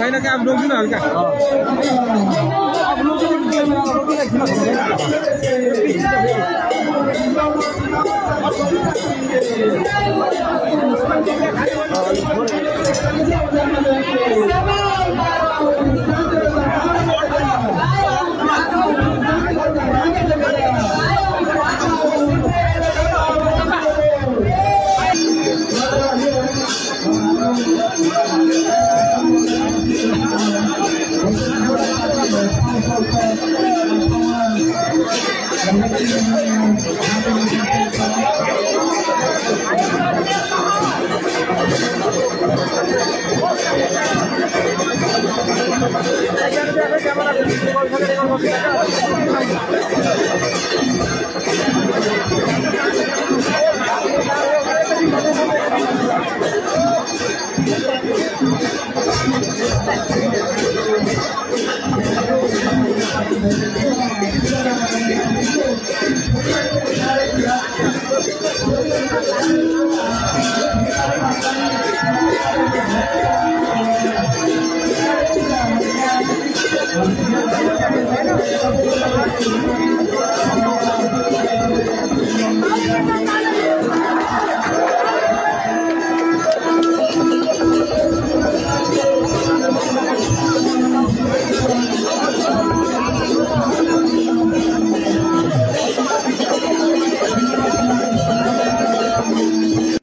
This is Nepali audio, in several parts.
छैन कि अब रोक्दिन हल्का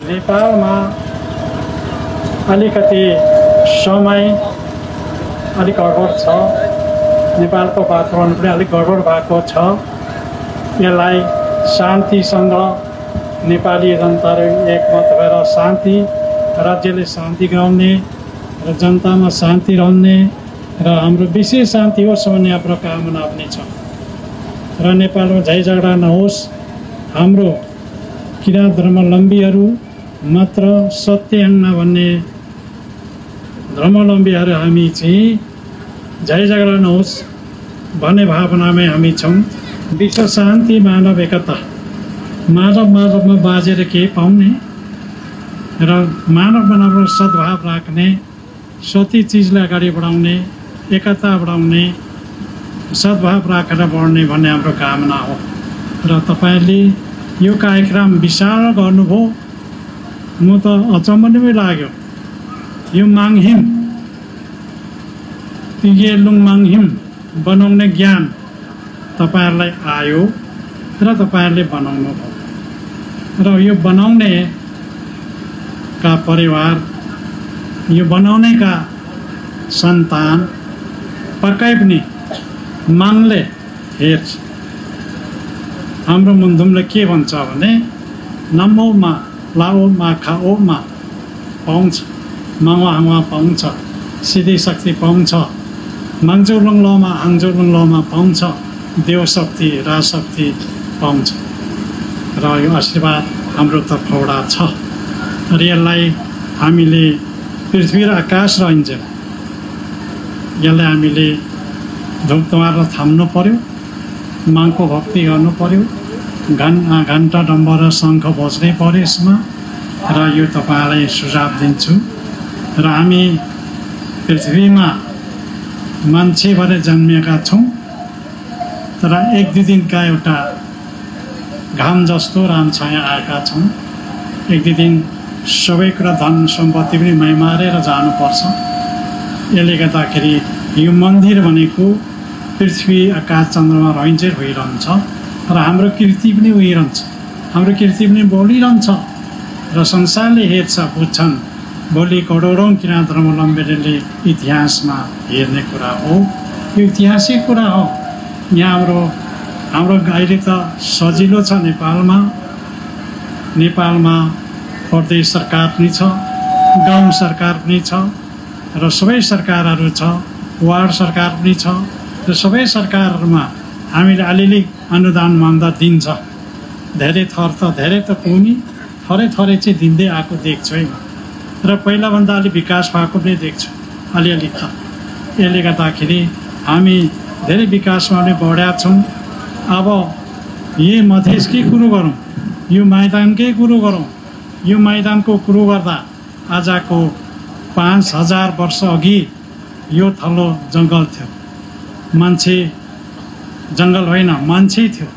नेपालमा अलिकति समय अलिक गडबड छ। नेपालको वातावरण पनि अलिक गडबड भएको छ। यसलाई शान्तिसँग नेपाली जनताहरू एकमत भएर शान्ति राज्यले शान्ति गराउने र जनतामा शान्ति रहने र हाम्रो विशेष शान्ति होस् भन्ने हाम्रो कामना पनि छ र नेपालमा झै झगडा नहोस्। हाम्रो किराँत धर्मावलम्बीहरू मात्र सत्य अन्ना भन्ने धर्मावलम्बीहरू हामी चाहिँ झै झगडा नहोस् भन्ने भावनामै हामी छौँ। विश्व शान्ति मानव एकता मानवमा बाजेर के पाउने र मानव बनाएर सद्भाव राख्ने सती चिजलाई अगाडि बढाउने एकता बढाउने सद्भाव राखेर बढ्ने भन्ने हाम्रो कामना हो र तपाईँले यो कार्यक्रम विशाल गर्नुभयो। म त अचम्म नै लाग्यो। यो माङहिम तिगेलुङ माङहिम बनाउने ज्ञान तपाईहरुलाई आयो र तपाईहरुले बनाउनु भयो र यो बनाउने का परिवार यो बनाउने का सन्तान पक्कै पनि माङले हेर्छ। हाम्रो मुन्धुमले के भन्छ भने नमोमा लाओमा खाओमा पाउँछ माङवा पाउँछ सिद्धि शक्ति पाउँछ माङजोलुङ लमा हाङजोलुङ लमा पाउँछ देव शक्ति राजशक्ति पाउँछ र यो आशीर्वाद हाम्रो तर्फबाट छ र यसलाई हामीले पृथ्वी र आकाश रहन्छ यसलाई हामीले धुपधुमार थाम्नु पर्यो माङको भक्ति गर्नु पर्यो घण्टा डम्बर र शङ्ख बज्नै पर्यो यसमा र यो तपाईलाई सुझाव दिन्छु र हामी पृथ्वीमा मान्छे भएर जन्मिएका छौँ तर एक दुई दिनका एउटा घाम जस्तो रामछाया आएका छौँ। एक दुई दिन सबै कुरा धन सम्पत्ति पनि मैमारेर जानुपर्छ। यसले गर्दाखेरि यो मन्दिर भनेको पृथ्वी आकाश चन्द्रमा रहन्छ भइरहन्छ र हाम्रो कीर्ति पनि उहिरहन्छ हाम्रो कीर्ति पनि बोलिरहन्छ र संसारले हेर्छ बुझ्छन् भोलि करोडौँ किराँत धर्मावलम्बीले इतिहासमा हेर्ने कुरा हो। यो ऐतिहासिक कुरा हो। यहाँ हाम्रो अहिले त सजिलो छ नेपालमा प्रदेश सरकार पनि छ गाउँ सरकार पनि छ र सबै सरकारहरू छ वार्ड सरकार पनि छ र सबै सरकारमा हामीले अलिअलि अनुदान माग्दा दिन्छ। धेरै थर त धेरै त कुनै थरै चाहिँ दिँदै आएको देख्छु है र पहिलाभन्दा अलि विकास भएको पनि देख्छु अलिअलि त। यसले गर्दाखेरि हामी धेरै विकासमा पनि बढेका छौँ। अब यही मधेसकै कुरो गरौँ यो मैदानकै कुरो गरौँ। यो मैदानको कुरो गर्दा आजको 5000 वर्ष अघि यो थलो जङ्गल थियो, मान्छे जङ्गल होइन मान्छे थियो,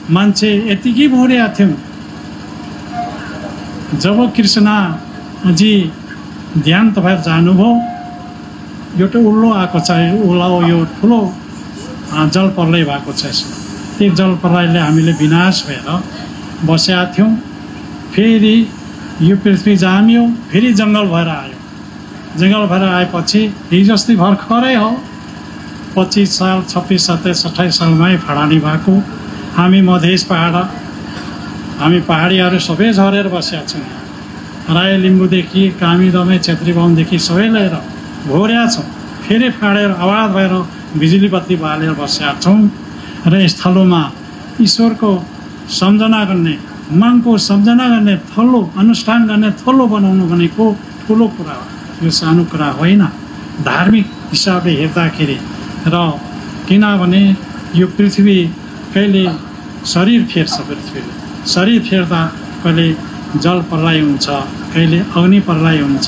मान्छे यतिकै भोरिया थियौँ। जब कृष्णजी ध्यान भएर जानुभयो, एउटा उल्लो आएको छ, उल्लो यो ठुलो जल प्रलय भएको छ। त्यो जल प्रलयले हामीले विनाश भएर बसेका थियौँ। फेरि यो पृथ्वी जामियो, फेरि जङ्गल भएर आयो। जङ्गल भएर आएपछि हिजो अस्ति भर्खरै हो 25 साल 26, 27, 28 सालमै फडानी भएको। हामी मधेस पहाड, हामी पहाडीहरू सबै झरेर बसेका छौँ। राई लिम्बूदेखि कामी दमाई छेत्री बाहुनदेखि सबै लिएर भोर्या छौँ। फेरि फाडेर आवाज भएर बिजुली बत्ती बालेर बसेका छौँ। र यस थलोमा ईश्वरको सम्झना गर्ने, मागको सम्झना गर्ने थलो, अनुष्ठान गर्ने थलो बनाउनु भनेको ठुलो कुरा हो, यो सानो कुरा होइन धार्मिक हिसाबले हेर्दाखेरि। र किनभने यो पृथ्वी कहिले शरीर फेर्छ, पृथ्वीले शरीर फेर्दा कहिले जल प्रलय हुन्छ, कहिले अग्नि प्रलय हुन्छ,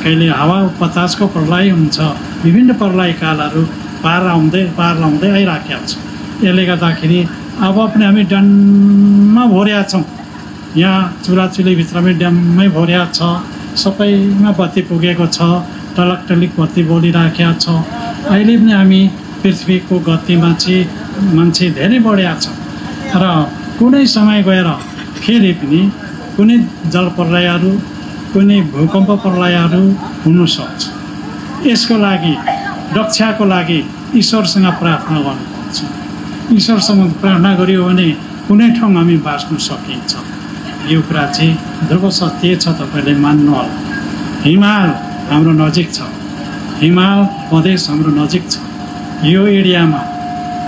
कहिले हावा बतासको प्रलय हुन्छ। विभिन्न प्रलय कालहरू पार लाउँदै आइराखेका छ। यसले गर्दाखेरि अब पनि हामी ड्याममा भोर्या छौँ। यहाँ चुलाचुलीभित्रमै ड्याममै भोर्या छ, सबैमा बत्ती पुगेको छ, टलक टलिक बत्ती बोलिराखेका छ। अहिले पनि हामी पृथ्वीको गतिमा चाहिँ मान्छे धेरै बढेका छ। र कुनै समय गएर फेरि पनि कुनै जल प्रलयहरू, कुनै भूकम्प प्रलयहरू हुनसक्छ। यसको लागि रक्षाको लागि ईश्वरसँग प्रार्थना गर्नुपर्छ। ईश्वरसँग प्रार्थना गरियो भने कुनै ठाउँ हामी बाँच्न सकिन्छ। यो कुरा चाहिँ ध्रुव सत्य छ, तपाईँले मान्नुहोला। हिमाल हाम्रो नजिक छ, हिमाल प्रदेश हाम्रो नजिक छ। यो एरियामा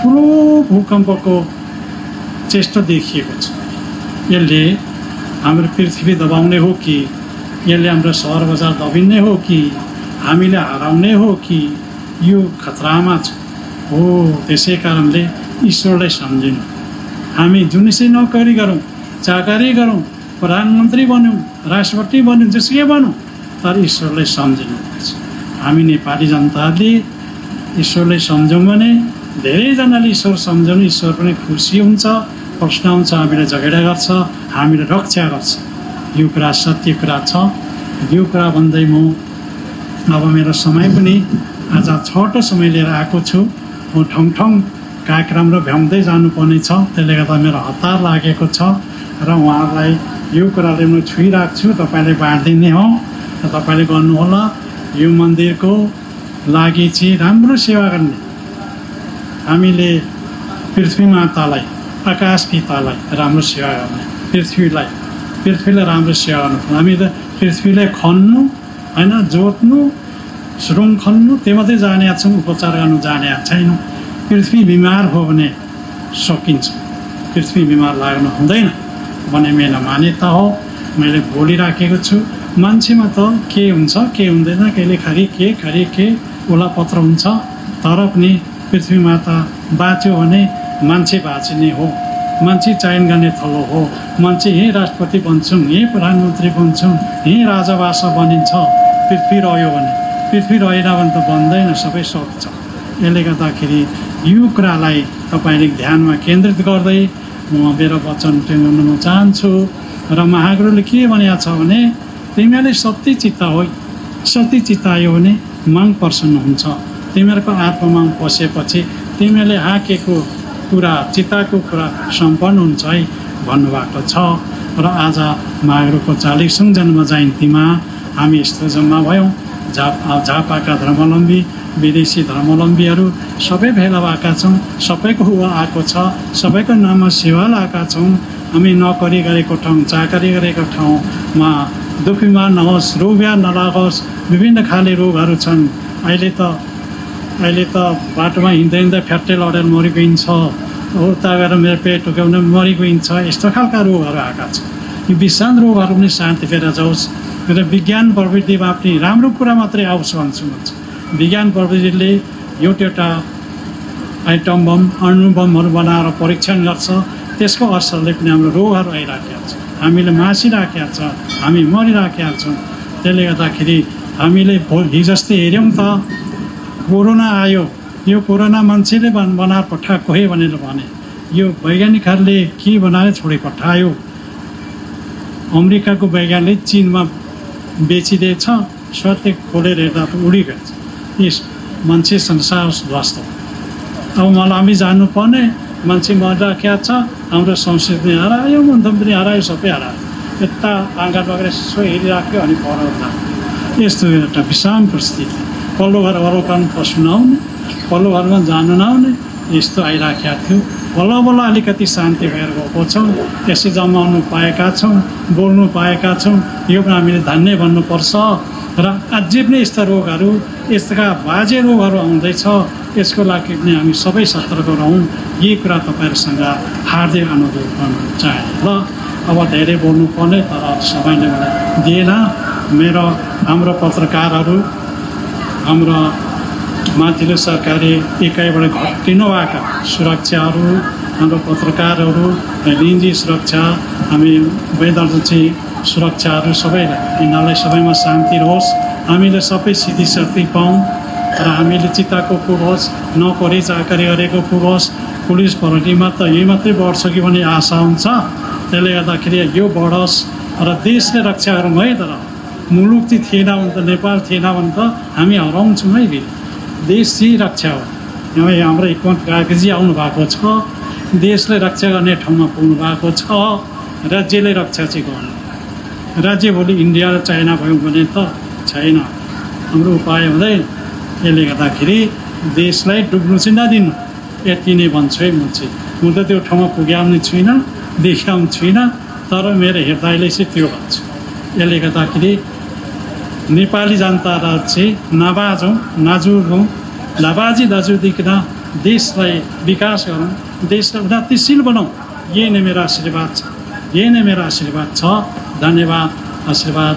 ठुलो भूकम्पको चेष्टा देखिएको छ। यसले हाम्रो पृथ्वी दबाउने हो कि, यसले हाम्रो सहर बजार दबिने हो कि, हामीले हराउने हो कि, यो खतरामा छ हो। त्यसै कारणले ईश्वरलाई सम्झिनु। हामी जुनसै नोकरी गरौँ, चाकरी गरौँ, प्रधानमन्त्री बन्यौँ, राष्ट्रपति बन्यौँ, जसुकै बनौँ, तर ईश्वरलाई सम्झिनुपर्छ। हामी नेपाली जनताले ईश्वरलाई सम्झौँ भने धेरैजनाले ईश्वर सम्झौँ, ईश्वर पनि खुसी हुन्छ, प्रश्न हुन्छ, हामीलाई झगडा गर्छ, हामीलाई रक्षा गर्छ। यो कुरा सत्य कुरा छ। यो कुरा भन्दै म अब मेरो समय पनि आज छोटो समय लिएर आएको छु। म ठाउँ ठाउँ कार्यक्रम र भ्याउँदै जानुपर्ने छ, त्यसले गर्दा मेरो हतार लागेको छ। र उहाँहरूलाई यो कुराले म छुइरहेको छु, तपाईँले बाँडिदिने हो र तपाईँले गर्नुहोला। यो मन्दिरको लागि चाहिँ राम्रो सेवा गर्ने, हामीले पृथ्वी मातालाई, आकाश पितालाई राम्रो सेवा गर्ने, पृथ्वीलाई राम्रो सेवा गर्नु। हामी त पृथ्वीलाई खन्नु होइन, जोत्नु, सुरुङ खन्नु त्यो मात्रै जानेका छौँ, उपचार गर्नु जानेका छैनौँ। पृथ्वी बिमार हो भने सकिन्छ, पृथ्वी बिमार लाग्नु हुँदैन भन्ने मेरो मान्यता हो। मैले बोलिराखेको छु। मान्छेमा त के हुन्छ के हुँदैन, कहिले खरी के उलापत्र हुन्छ, तर पनि पृथ्वी माता बाँच्यो भने मान्छे बाँचिने हो। मान्छे चयन गर्ने थलो हो। मान्छे यहीँ राष्ट्रपति बन्छौँ, यहीँ प्रधानमन्त्री बन्छौँ, यहीँ राजावास बनिन्छ पृथ्वी रह्यो भने। पृथ्वी रहेन भने त बन्दैन, सबै सक्छ। यसले गर्दाखेरि यो कुरालाई तपाईँले ध्यानमा केन्द्रित गर्दै म मेरो वचन टेङ्गाउन चाहन्छु। र महागुरुले के भनेको छ भने तिमीहरूले सत्य चित्त हो, सत्य चित्तायो भने माग प्रसन्न हुन्छ। तिमीहरूको आत्मामा पसेपछि तिमीहरूले आँकेको कुरा, चित्ताको कुरा सम्पन्न हुन्छ है भन्नुभएको छ। र आज महागुरुको 40औं जन्म जयन्तीमा हामी यस्तो जम्मा भयौँ। झापाका धर्मावलम्बी, विदेशी धर्मावलम्बीहरू सबै भेला भएका छौँ। सबैको हुवा आएको छ, सबैको नाममा सेवा लगाएका छौँ। हामी नोकरी गरेको ठाउँ, चाकरी गरेको ठाउँमा दुख बिमार नहोस्, रोग ब्याध नलागोस्। विभिन्न खाले रोगहरू छन्। अहिले त बाटोमा हिँड्दै फ्याट्टे लडेर मरिगइन्छ, उता गएर मेरो पेट टोक्याउन मरिगइन्छ। यस्तो खालका रोगहरू आएका छन्। यो विषाद रोगहरू पनि शान्ति फेर जाओस्। र विज्ञान प्रविधिमा पनि राम्रो कुरा मात्रै आओस् भन्छु म। विज्ञान प्रविधिले एउटा आइटम बम, अणु बमहरू बनाएर परीक्षण गर्छ। त्यसको असरले पनि हाम्रो रोगहरू आइराखेका छ, हामीले मासिराखेका छ, हामी मरिराखेका छौँ। त्यसले गर्दाखेरि हामीले हिजोस्ति हेऱ्यौँ त कोरोना आयो, यो कोरोना मान्छेले बनाएर पठाएको है भनेर भने, यो वैज्ञानिकहरूले के बनाएर छोडी पठायो। अमेरिकाको वैज्ञानिक चीनमा बेचिदिएछ, सत्य खोलेर हेर्दा त उडिगएछ। यस मान्छे संसार ध्वस्त। अब मलाई हामी जानुपर्ने, मान्छे मरिराखेको छ, हाम्रो संस्कृति हरायो, मन्थन पनि हरायो, सबै हरायो। यता आँगन बगेर यसो हेरिराख्यो अनि पढाउँदा यस्तो एउटा विषम परिस्थिति। पल्लो घर वरौकान पस्नु नआउने, पल्लो घरमा जानु नआउने, यस्तो आइराखेको थियो। बल्ल बल्ल अलिकति शान्ति भएर गएको छौँ, त्यसै जमाउनु पाएका छौँ, बोल्नु पाएका छौँ। यो पनि हामीले धन्य भन्नुपर्छ। र अझै पनि यस्ता रोगहरू, यस्ता बाजे रोगहरू आउँदैछ, यसको लागि पनि हामी सबै सतर्क रहौँ। यही कुरा तपाईँहरूसँग हार्दिक अनुरोध गर्न चाहे। र अब धेरै बोल्नुपर्ने, तर समयले मलाई दिएन। हाम्रो पत्रकारहरू, हाम्रो माथिल्लो सरकारी एकाइबाट घटिनुभएका सुरक्षाहरू, हाम्रो पत्रकारहरू, निजी सुरक्षा, हामी वैधानिक सुरक्षाहरू सबैलाई, यिनीहरूलाई सबैमा शान्ति रहोस्, हामीले सबै सिधि शक्ति पाऊँ र हामीले चिताको पुगोस्, नोकरी चाकरी गरेको पुगोस्। पुलिस भर्तीमा त यही मात्रै बढ्छ कि भन्ने आशा हुन्छ। त्यसले गर्दाखेरि यो बढोस् र देशले रक्षा गरौँ है। तर मुलुक चाहिँ थिएन भने त, नेपाल थिएन भने त हामी हराउँछौँ है। फेरि देश चाहिँ रक्षा हो। हाम्रो हिक्मत कागजी आउनु भएको छ, देशले रक्षा गर्ने ठाउँमा पुग्नु भएको छ, राज्यले रक्षा चाहिँ गर्नु। राज्य भोलि इन्डिया र चाइना भयो भने त छैन, हाम्रो उपाय हुँदैन। यसले गर्दाखेरि देशलाई डुब्नु चाहिँ नदिनु, यति नै भन्छु है। म त त्यो ठाउँमा पुग्याउने छुइनँ, देखाउने छुइनँ, तर मेरो हृदयले चाहिँ त्यो भन्छ। यसले गर्दाखेरि नेपाली जनतालाई चाहिँ नबाजौँ, नजुर्गौँ, नबाजी नजुर्दिकन देशलाई विकास गरौँ, देशलाई उन्नतिशील बनाऊँ। यही नै मेरो आशीर्वाद छ, यही नै मेरो आशीर्वाद छ। धन्यवाद, आशीर्वाद।